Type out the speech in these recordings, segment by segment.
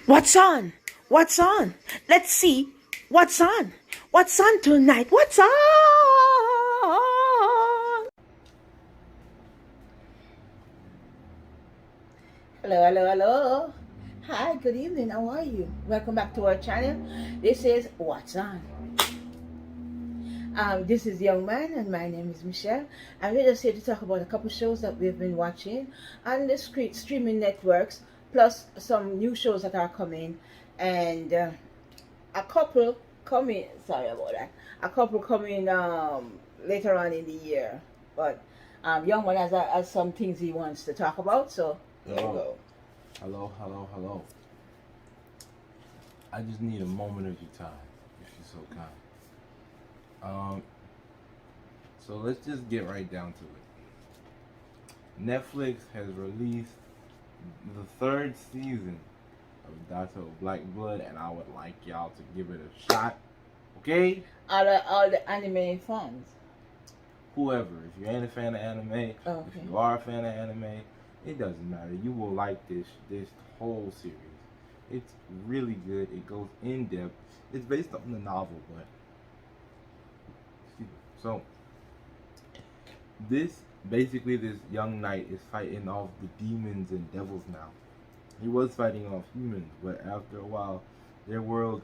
What's on? What's on? Let's see what's on. What's on tonight? What's on? Hello, hello, hello. Hi, good evening. How are you? Welcome back to our channel. This is What's On. This is Young Man, and my name is Michelle. And we're just here to talk about a couple shows that we've been watching on the streaming networks, plus some new shows that are coming, and a couple coming. Sorry about that. A couple coming later on in the year. But Young Man has some things he wants to talk about. So here we go. Hello. I just need a moment of your time, if you're so kind. So let's just get right down to it. Netflix has released the third season of Untitled Black Blood, and I would like y'all to give it a shot. Okay? All the anime fans. Whoever, if you ain't a fan of anime, Okay. if you are a fan of anime, it doesn't matter. You will like this whole series. It's really good. It goes in depth. It's based on the novel, but so this young knight is fighting off the demons and devils now. He was fighting off humans, but after a while, their world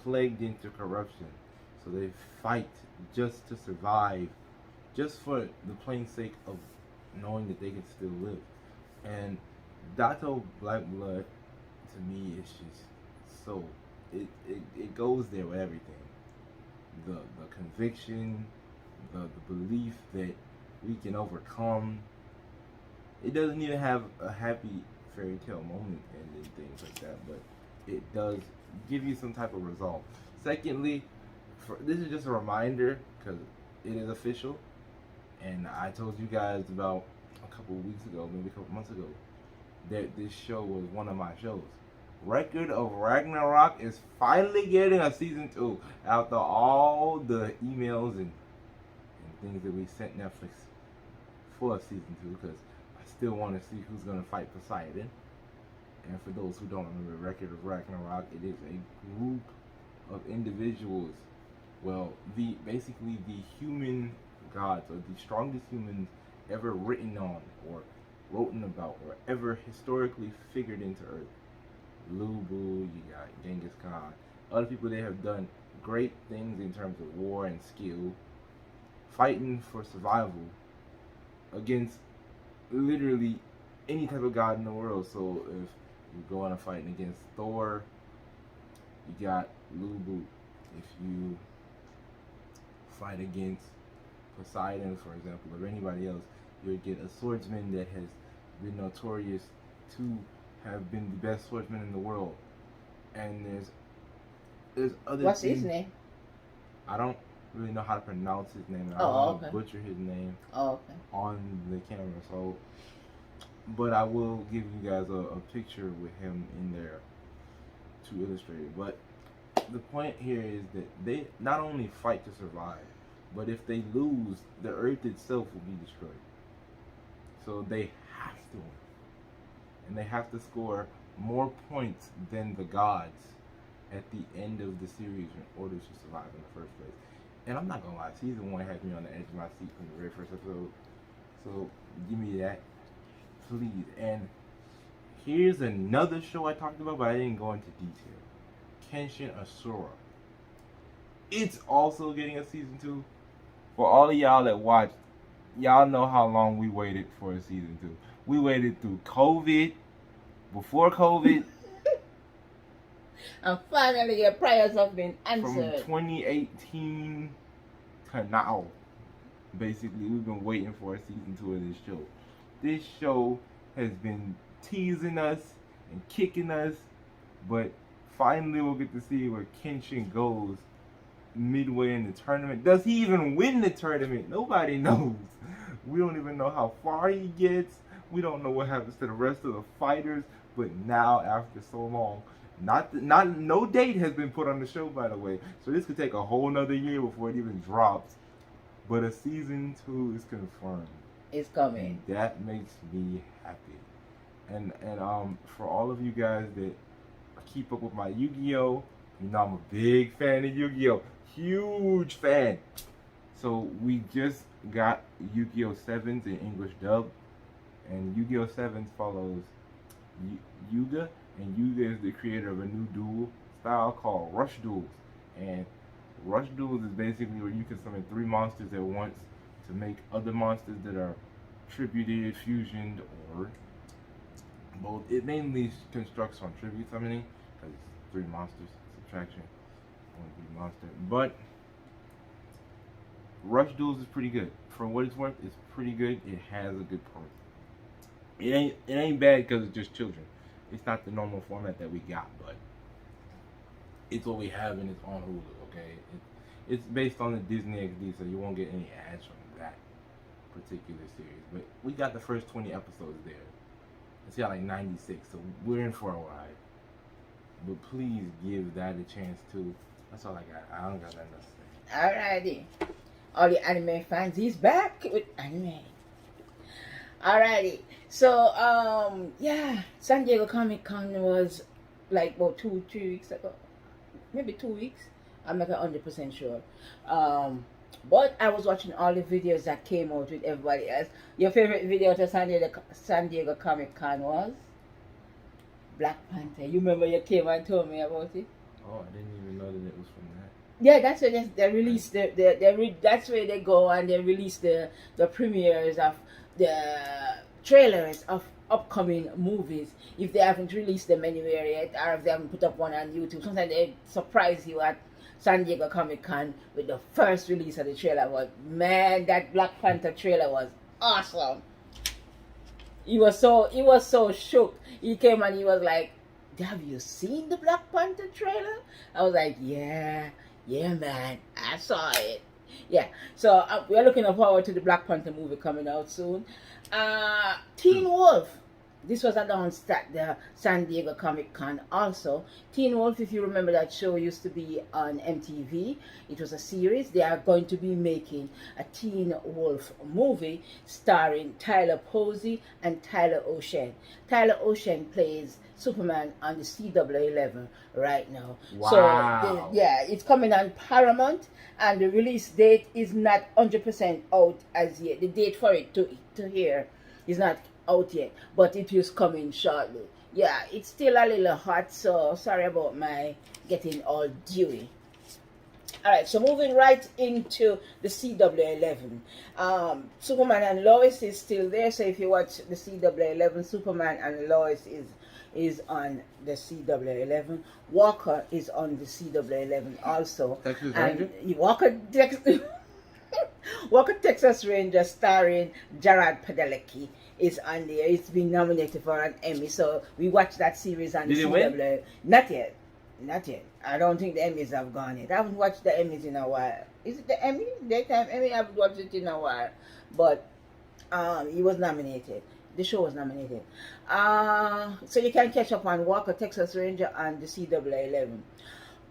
plagued into corruption. So they fight just to survive, just for the plain sake of knowing that they can still live. And Dato Black Blood, to me, is just so it goes there with everything. The conviction, the belief that we can overcome. It doesn't even have a happy fairy tale moment and things like that, but it does give you some type of resolve. Secondly, this is just a reminder, because it is official, and I told you guys about a couple of weeks ago, maybe a couple months ago, that this show was one of my shows. Record of Ragnarok is finally getting a season 2 after all the emails and things that we sent Netflix for season 2, because I still want to see who's going to fight Poseidon. And for those who don't remember Record of Ragnarok, it is a group of individuals, well, basically the human gods, or the strongest humans ever written on or written about or ever historically figured into Earth. Lubu, you got Genghis Khan, other people that have done great things in terms of war and skill, fighting for survival against literally any type of god in the world. So if you go on a fighting against Thor, you got Lubu. If you fight against Poseidon, for example, or anybody else, you'll get a swordsman that has been notorious to have been the best swordsman in the world. And there's other What's things. his name? I don't really know how to pronounce his name, and I Oh, don't want okay. to butcher his name Okay. on the camera. So, but I will give you guys a picture with him in there to illustrate it. But the point here is that they not only fight to survive, but if they lose, the earth itself will be destroyed. So they have to win. And they have to score more points than the gods at the end of the series in order to survive in the first place. And I'm not gonna lie, season 1 had me on the edge of my seat from the very first episode. So give me that, please. And here's another show I talked about, but I didn't go into detail. Kenshin Asura. It's also getting a season 2. For all of y'all that watched, y'all know how long we waited for a season 2. We waited through COVID, before COVID. And finally, your prayers have been answered. From 2018 to now, basically, we've been waiting for a season 2 of this show. This show has been teasing us and kicking us, but finally we'll get to see where Kenshin goes midway in the tournament. Does he even win the tournament? Nobody knows. We don't even know how far he gets. We don't know what happens to the rest of the fighters. But now, after so long, no date has been put on the show, by the way. So this could take a whole nother year before it even drops. But a season 2 is confirmed. It's coming. And that makes me happy. And for all of you guys that keep up with my Yu-Gi-Oh. You know I'm a big fan of Yu-Gi-Oh. Huge fan. So we just got Yu-Gi-Oh 7s in English dub. And Yu-Gi-Oh 7s follows Yuga. And Yuga is the creator of a new duel style called Rush Duels. And Rush Duels is basically where you can summon 3 monsters at once to make other monsters that are tributed, fusioned, or both. It mainly constructs on tribute summoning because 3 monsters, subtraction, 1 3 monster. But Rush Duels is pretty good. For what it's worth, it's pretty good. It has a good point. It ain't bad because it's just children. It's not the normal format that we got, but it's what we have and it's on Hulu, okay? It's based on the Disney XD, so you won't get any ads from that particular series. But we got the first 20 episodes there. It's got like 96, so we're in for a ride. But please give that a chance too. That's all I got. I don't got nothing else to say. Alrighty. All the anime fans, he's back with anime. Alrighty. So, yeah, San Diego Comic Con was like about 2-3 weeks ago. Maybe 2 weeks. I'm not 100% sure. But I was watching all the videos that came out with everybody else. Your favorite video to San Diego Comic Con was Black Panther. You remember you came and told me about it? Oh, I didn't even know that it was from that. Yeah, that's where they release that's where they go and they release the premieres of the trailers of upcoming movies if they haven't released them anywhere yet, or if they haven't put up one on YouTube. Sometimes they surprise you at San Diego Comic Con with the first release of the trailer. But man, that Black Panther trailer was awesome. He was so shook. He came and he was like, "Have you seen the Black Panther trailer?" I was like, "Yeah, man, I saw it." Yeah, so we're looking forward to the Black Panther movie coming out soon. Teen Wolf. This was announced at the San Diego Comic Con also. Teen Wolf, if you remember, that show used to be on MTV. It was a series. They are going to be making a Teen Wolf movie starring Tyler Posey and Tyler O'Shea. Tyler O'Shea plays Superman on the CW11 right now. Wow. So, yeah, it's coming on Paramount, and the release date is not 100% out as yet. The date for it to hear is not out yet, but it is coming shortly. Yeah, it's still a little hot, so sorry about my getting all dewy. Alright, so moving right into the CW11. Superman and Lois is still there, so if you watch the CW11, Superman and Lois is on the CW11. Walker is on the CW11 also. Texas and Ranger? Walker Texas Ranger starring Jared Padalecki is on there. It's been nominated for an Emmy, so we watched that series on Did the it CW. win? Not yet. I don't think the Emmys have gone yet. I haven't watched the Emmys in a while. Is it the Emmy? Daytime Emmy? I haven't watched it in a while. But he was nominated. The show was nominated. So you can catch up on Walker Texas Ranger and the CW11.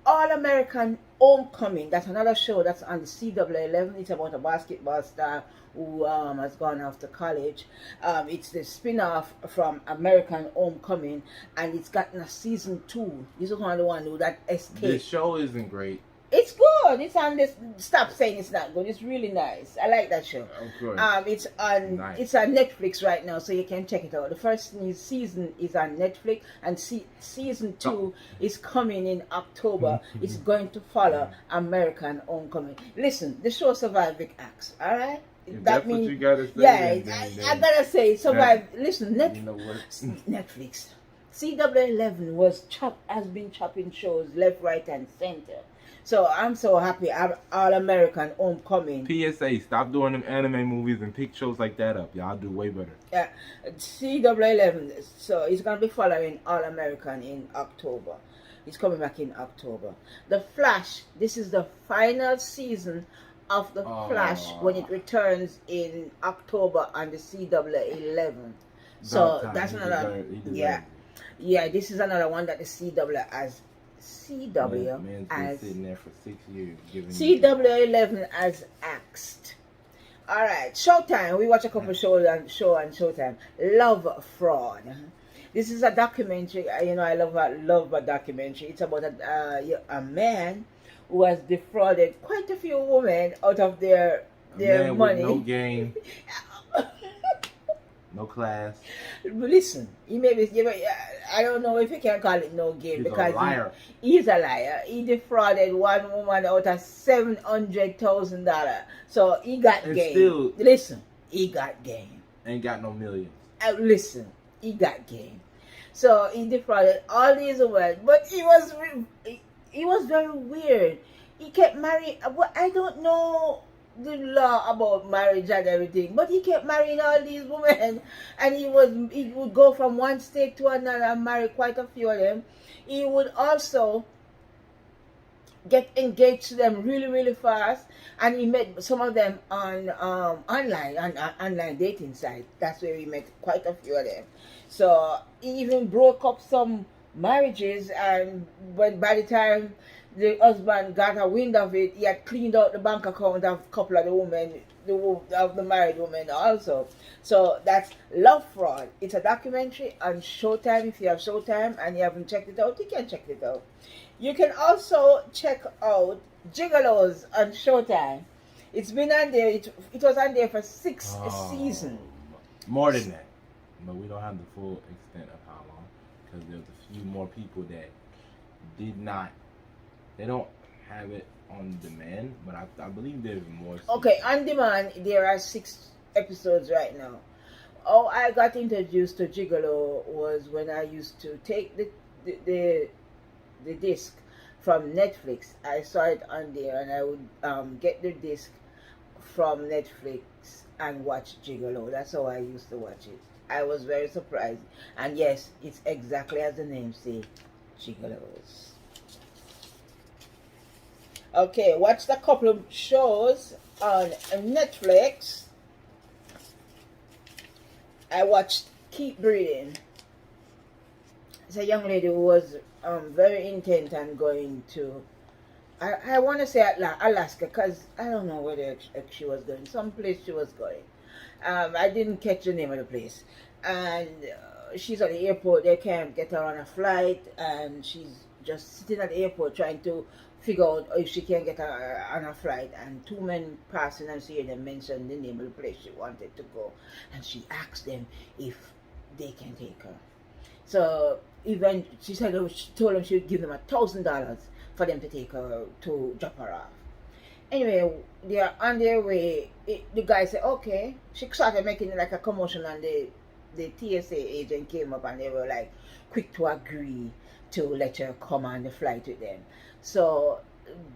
All American Homecoming, that's another show that's on the CW11. It's about a basketball star who has gone off to college. It's the spin-off from American Homecoming, and it's gotten a season 2. This is one of the one who that escaped. The show isn't great. It's good. It's on this. Stop saying it's not good. It's really nice. I like that show. Of course. It's on. Nice. It's on Netflix right now, so you can check it out. The first season is on Netflix, and season 2 is coming in October. It's going to follow American Homecoming. Listen, the show survived Big Axe. All right. If That that's means, what you gotta say. yeah, I gotta say, it survived. Listen, You know what? Netflix. CW11 has been chopping shows left, right, and center. So I'm so happy. All American Homecoming. PSA, stop doing them anime movies and pick shows like that up. Y'all do way better. Yeah, CW11. So it's gonna be following All American in October. It's coming back in October. The Flash. This is the final season of the Flash when it returns in October on the CW11. So that's another. Yeah. This is another one that the CW has. Man's been sitting there for 6 years giving CW11 has axed. Alright, Showtime. We watch a couple shows on Showtime. Love Fraud. This is a documentary. You know, I love a documentary. It's about a man who has defrauded quite a few women out of their Man with no money. game, no class. Listen, he may be. I don't know if you can call it no game He's a because liar. he's a liar. He defrauded one woman out of $700,000. So he got And game. still- Listen, he got game. Ain't got no millions. Listen, he got game. So he defrauded all these women, but he was very weird. He kept marrying. Well, I don't know the law about marriage and everything, but he kept marrying all these women, and he would go from one state to another and marry quite a few of them. He would also get engaged to them really, really fast, and he met some of them on online dating site. That's where he met quite a few of them. So he even broke up some marriages, and by the time the husband got a wind of it, he had cleaned out the bank account of a couple of the women, of the married women also. So that's Love Fraud. It's a documentary on Showtime. If you have Showtime and you haven't checked it out, you can check it out. You can also check out Gigolos on Showtime. It's been on there. It was on there for 6 seasons. More than that. But we don't have the full extent of how long. Because there's a few more people that did not. They don't have it on demand. But I believe there's more. Okay, on demand, there are 6 episodes right now. Oh, I got introduced to Gigolo was when I used to take the disc from Netflix. I saw it on there, and I would get the disc from Netflix and watch Gigolo. That's how I used to watch it. I was very surprised, and yes, it's exactly as the name says, Gigolos. Okay, watched a couple of shows on Netflix. I watched Keep Breathing. It's a young lady who was very intent on going to, I want to say Alaska, because I don't know where she was going. Some place she was going. I didn't catch the name of the place. And she's at the airport. They can't get her on a flight, and she's just sitting at the airport trying to figure out if she can get her on a flight. And 2 men passing and seeing them mention the name of the place she wanted to go, and she asked them if they can take her. So even she said, she told them she would give them $1,000 for them to take her, to drop her off. Anyway, they are on their way. The guy said, okay. She started making like a commotion, and the TSA agent came up, and they were like quick to agree to let her come on the flight with them. So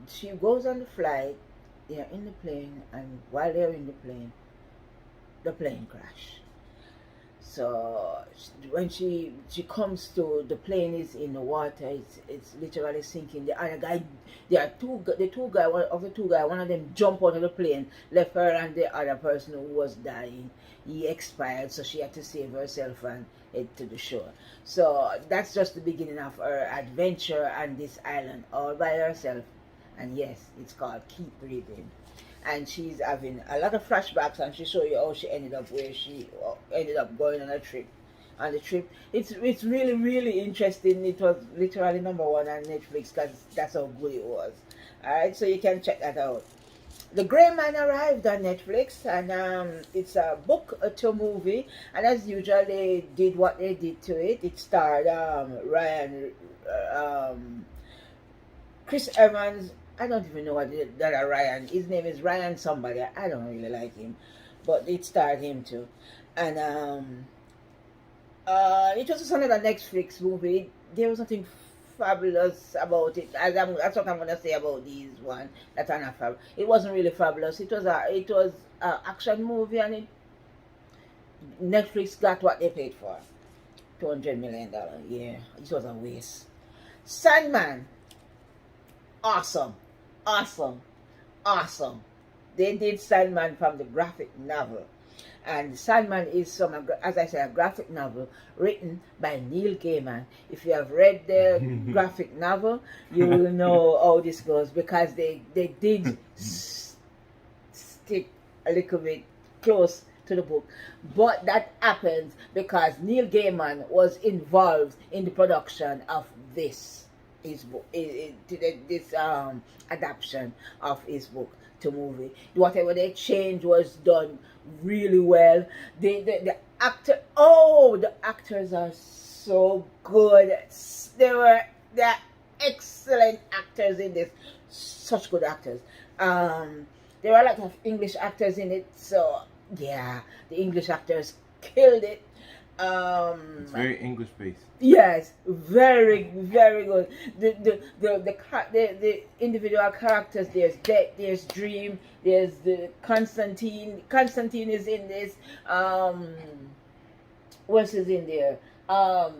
she goes on the flight. They are in the plane, and while they're in the plane crashed. So when she comes to, the plane is in the water. It's literally sinking. The other guy, one of them jumped out of the plane, left her and the other person who was dying. He expired, so she had to save herself and head to the shore. So that's just the beginning of her adventure on this island all by herself. And yes, it's called Keep Breathing. And she's having a lot of flashbacks, and she show you how she ended up where she ended up going on a trip. On the trip, it's really, really interesting. It was literally #1 on Netflix because that's how good it was. Alright, so you can check that out. The Grey Man arrived on Netflix, and it's a book to movie, and as usual they did what they did to it. It starred Chris Evans. I don't even know what that Ryan. His name is Ryan somebody. I don't really like him, but it starred him too. And it was just another Netflix movie. There was nothing fabulous about it. That's what I'm gonna say about these one. That's not fabulous. It wasn't really fabulous. It was a action movie, and Netflix got what they paid for. $200 million. Yeah, it was a waste. Sandman. Awesome. They did Sandman from the graphic novel. And Sandman is, as I said, a graphic novel written by Neil Gaiman. If you have read the graphic novel, you will know how this goes, because they did stick a little bit close to the book, but that happens because Neil Gaiman was involved in the production of this his book, this adaptation of his book to movie. Whatever they changed was done really well. The actor, oh, the actors are so good. They're excellent actors in this. Such good actors. There are a lot of English actors in it, so yeah, the English actors killed it. It's very English based. Yes, very good. The individual characters. There's Dream. There's the Constantine. Constantine is in this. What else is in there?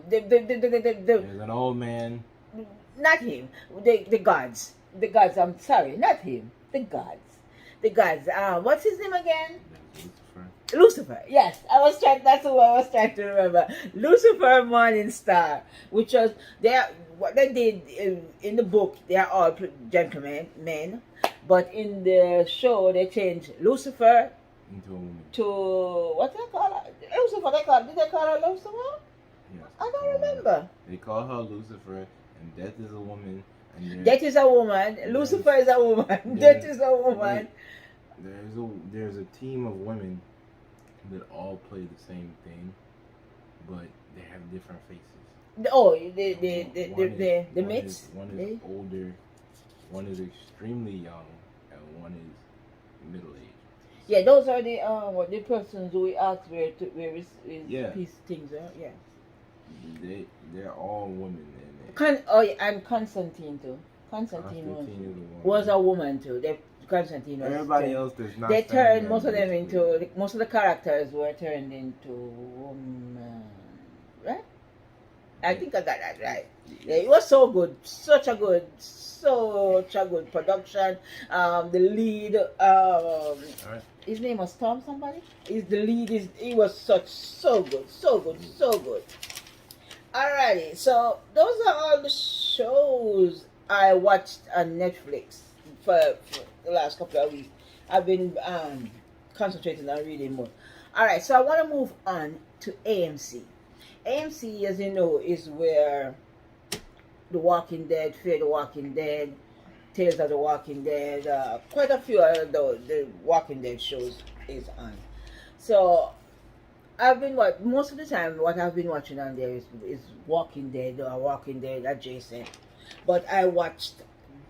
There's an old man. Not him. The gods. The gods. I'm sorry, not him. The gods. The gods. What's his name again? Lucifer. Yes, that's who I was trying to remember. Lucifer Morningstar, which was what they did in the book. They are all gentlemen, men, but in the show they changed Lucifer into a woman. To what they call her? Lucifer. Did they call her Lucifer? Yes. I don't remember. They call her Lucifer, and Death is a woman. And Death is a woman. Lucifer is a woman. Death is a woman. There's a team of women that all play the same thing, but they have different faces. Oh, the myths. One is older, one is extremely young, and one is middle aged. Yeah, those are the persons who we asked where is these things are. Yeah. They're all women. And Constantine too. Constantine was a woman too. Constantine was everybody else does not. They turned most of them into most of the characters were turned into women, right? I think I got that right. Yeah, it was so good, such a good production. The lead, right. His name was Tom. Somebody. The lead he was so good. Alrighty, so those are all the shows I watched on Netflix for the last couple of weeks. I've been concentrating on reading more. Alright, so I want to move on to AMC. AMC, as you know, is where The Walking Dead, Fear the Walking Dead, Tales of the Walking Dead, quite a few of the Walking Dead shows is on. So I've been most of the time what I've been watching on there is Walking Dead or Walking Dead adjacent. But I watched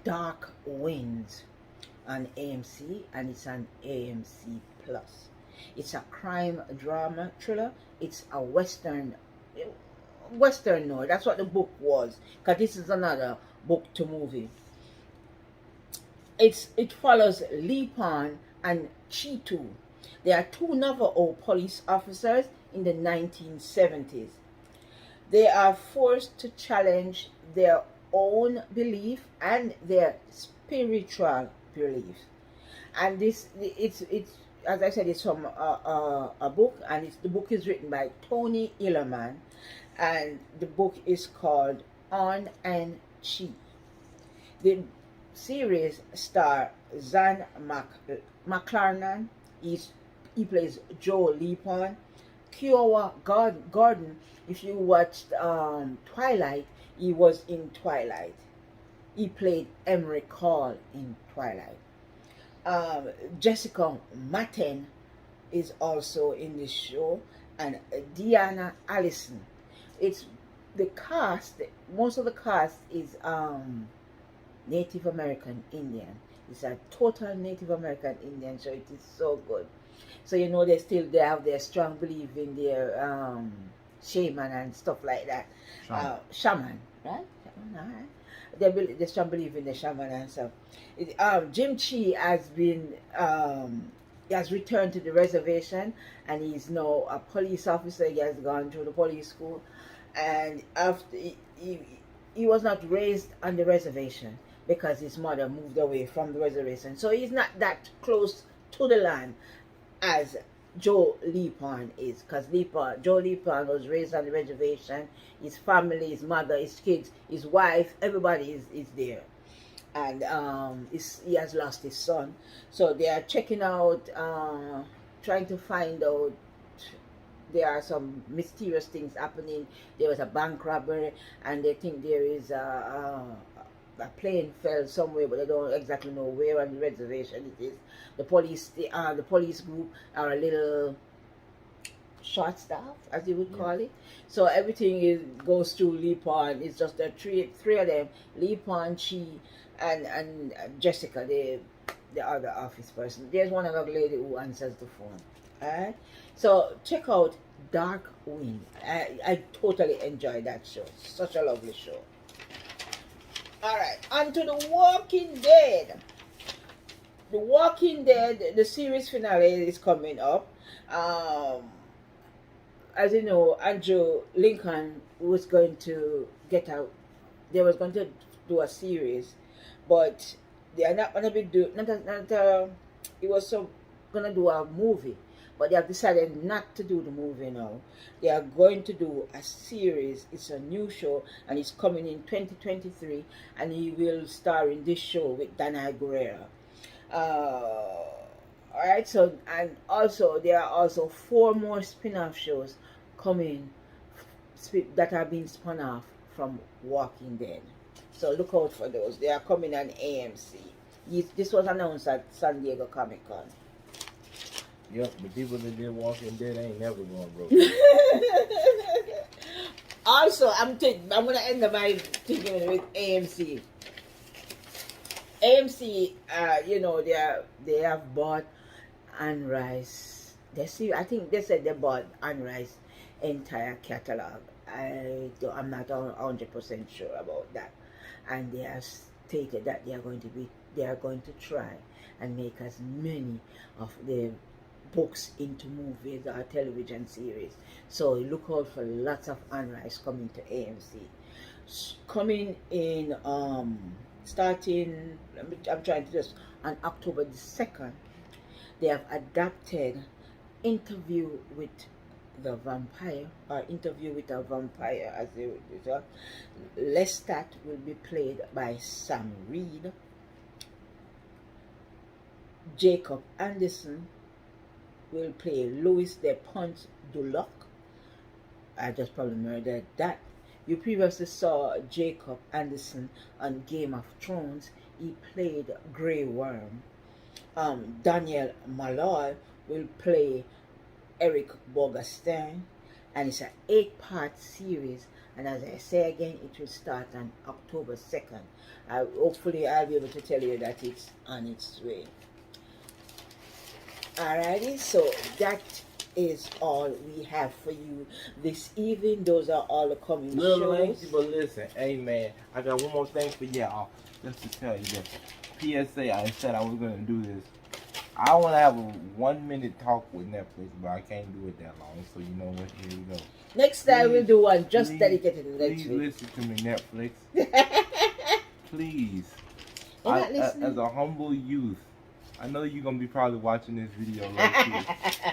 Dark Winds on AMC, and it's on AMC Plus. It's a crime drama thriller. It's a western. No, that's what the book was. Cause this is another book to movie. It follows Lepon and Chitu. They are two Navajo police officers in the 1970s. They are forced to challenge their own belief and their spiritual beliefs. And it's as I said, it's from a book, and the book is written by Tony Illerman, and the book is called On and Chi. The series star Zan McClarnon. He plays Joe Lepon. Kiowa Gordon, if you watched Twilight, he was in Twilight. He played Emery Call in Twilight. Jessica Matten is also in this show, and Deanna Allison. It's the cast. Most of the cast is Native American Indian. It's a total Native American Indian show. It is so good. So you know they have their strong belief in their shaman and stuff like that. Shaman, right? Shaman, all right. They strong believe in the shaman and stuff. Jim Chi has returned to the reservation, and he's now a police officer. He has gone through the police school, and after he was not raised on the reservation because his mother moved away from the reservation, so he's not that close to the land as Joe Lepon is, because Joe Lepon was raised on the reservation. His family, his mother, his kids, his wife, everybody is there. And he has lost his son. So they are checking out trying to find out. There are some mysterious things happening. There was a bank robbery, and they think there is a plane fell somewhere, but they don't exactly know where on the reservation it is. The police group are a little short staff, as you would call it. So everything goes through Lee Pond. It's just the three of them: Lee Pond, Chi, and Jessica, the other office person. There's one other lady who answers the phone. Alright, so check out Dark Wind. I totally enjoyed that show. Such a lovely show. Alright, on to The Walking Dead. The Walking Dead, the series finale is coming up. As you know, Andrew Lincoln was going to get out. They was going to do a series, but they are not going to be it was going to do a movie. But they have decided not to do the movie now. They are going to do a series. It's a new show, and it's coming in 2023. And he will star in this show with Dana Guerrera. Alright, so, and also, there are also 4 more spin-off shows coming that are being spun off from Walking Dead. So look out for those. They are coming on AMC. This was announced at San Diego Comic-Con. Yep, the people that did Walking Dead ain't never going broke. Also, I'm gonna end my thinking with AMC. AMC, you know, they have bought Anne Rice. I think they said they bought Anne Rice's entire catalog. I'm not 100% sure about that, and they have stated that they are going to try and make as many of the books into movies or television series. So look out for lots of Anne Rice coming to AMC. Coming in starting, I'm trying to just, on October the 2nd, they have adapted Interview with the Vampire, or Interview with a Vampire, as they would say. Lestat will be played by Sam Reed. Jacob Anderson will play Louis de Ponce Duloc. I just probably murdered that. You previously saw Jacob Anderson on Game of Thrones. He played Grey Worm. Daniel Malloy will play Eric Borgastain, and it's an 8-part series. And as I say again, it will start on October 2nd. Hopefully, I'll be able to tell you that it's on its way. Alrighty, so that is all we have for you this evening. Those are all the coming Little shows. lengthy, but listen, hey man, I got one more thing for y'all. Just to tell you that PSA, I said I was gonna do this. I want to have a 1-minute talk with Netflix, but I can't do it that long. So you know what? Here we go. Next time we'll do one just dedicated to Netflix. Please listen to me, Netflix. Please. As a humble youth, I know you're gonna be probably watching this video later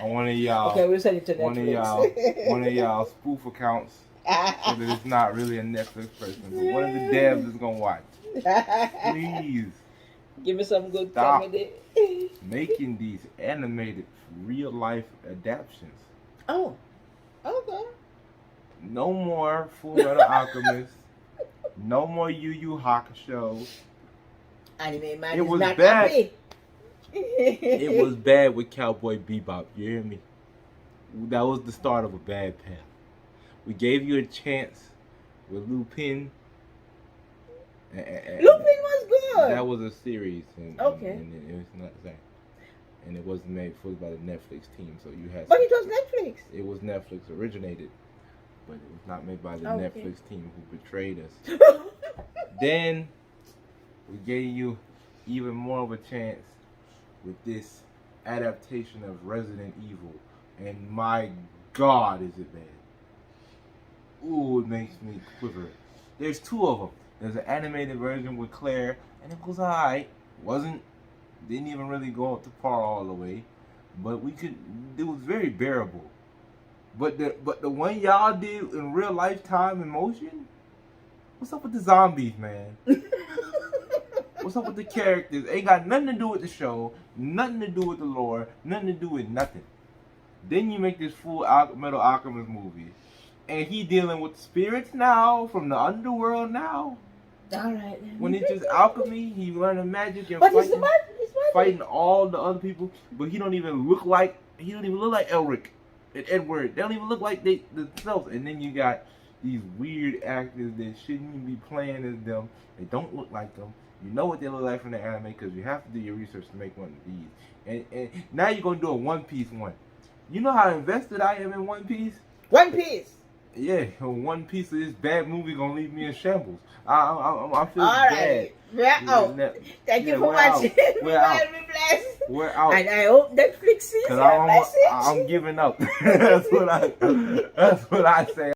on one of y'all. Okay, we'll send it to Netflix. One of y'all spoof accounts, so that it's not really a Netflix person, but one of the devs is gonna watch. Please. Give me some good Stop comedy. making these animated real life adaptations. Oh, okay. No more Full Metal Alchemist. No more Yu Yu Hakusho. Anime man It is was not bad. happy. It was bad with Cowboy Bebop. You hear me? That was the start of a bad path. We gave you a chance with Lupin. Lupin was good. That was a series, and it was not the same. And it wasn't made fully by the Netflix team, so you had. But it was Netflix. It was Netflix originated, but it was not made by the Netflix team who betrayed us. Then we gave you even more of a chance with this adaptation of Resident Evil, and my God, is it bad! Ooh, it makes me quiver. There's 2 of them. There's an animated version with Claire, and it was alright. Didn't even really go up to par all the way, but it was very bearable. But the one y'all did in real lifetime in motion, what's up with the zombies, man? What's up with the characters? Ain't got nothing to do with the show, nothing to do with the lore, nothing to do with nothing. Then you make this full Metal Alchemist movie, and he dealing with spirits now from the underworld now. All right. When it's just alchemy, he learning magic and But fighting all the other people. But he don't even look like Elric and Edward. They don't even look like themselves. And then you got these weird actors that shouldn't even be playing as them. They don't look like them. You know what they look like from the anime because you have to do your research to make one of these. And now you're gonna do a One Piece one. You know how invested I am in One Piece? One Piece. Yeah, one piece of this bad movie gonna leave me in shambles. I feel all bad. Right. We're out. Thank you for watching. We're out. We're out. And I hope Netflix sees your message. I'm giving up. That's what I say.